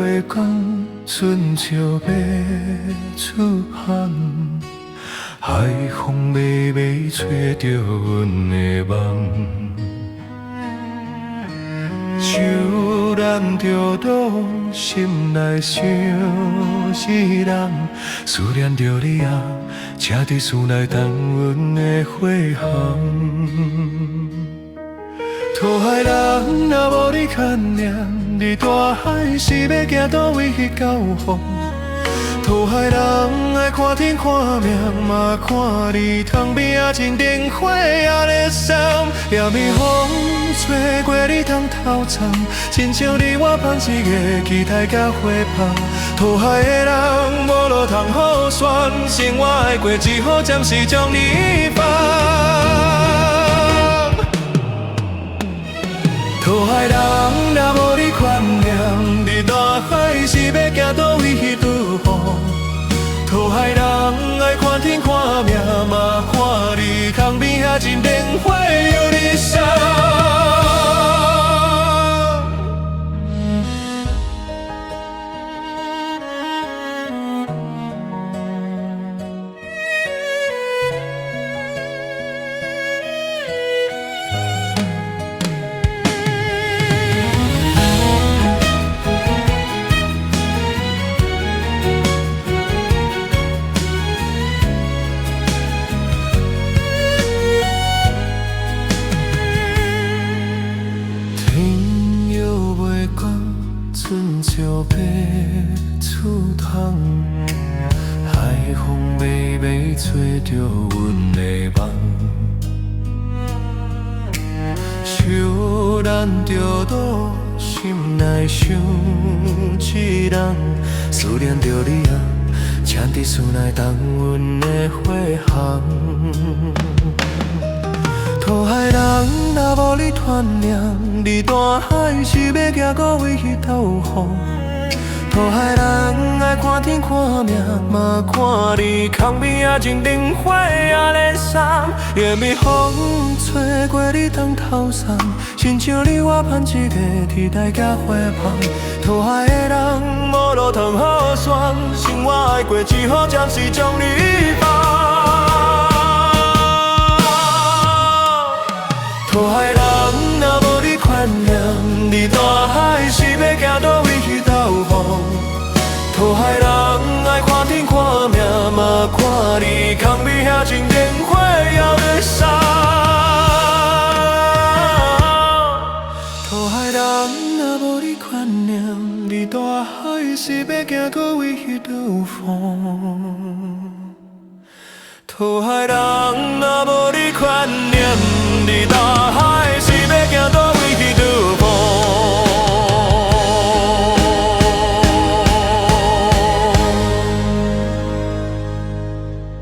月光，春潮要出航，海风微微吹着阮的梦。手染着路，心内想是人，思念着你啊，车伫厝内等阮的花香。讨海人若无你牵念，你大海是要行倒位去交风？讨海人爱看天看命，嘛看你窗边啊一灯火啊咧闪，夜暝风吹过你窗头藏，亲像你我盼一个期待甲花香。讨海的人无路通好选，生活爱过只好暂时将你放。讨海人若无你牵念，你大海是要行倒位去渡航？讨海人爱看天看命，嘛看你窗边啊一灯火有你闪。春潮要出航，海风微微吹着阮的梦。手染着路，心内想一人，思念着你啊，请伫厝内等阮的花香。讨海人若无你团念，你大海是要行到位去投降？讨海人爱看天看命，嘛看你窗边啊一灯火啊咧闪，夜暝风吹过你窗头藏，亲像你我盼一个期待甲花香。讨海的人无路通好选，生活爱过只好暂时将你放。讨海人若无你牵念，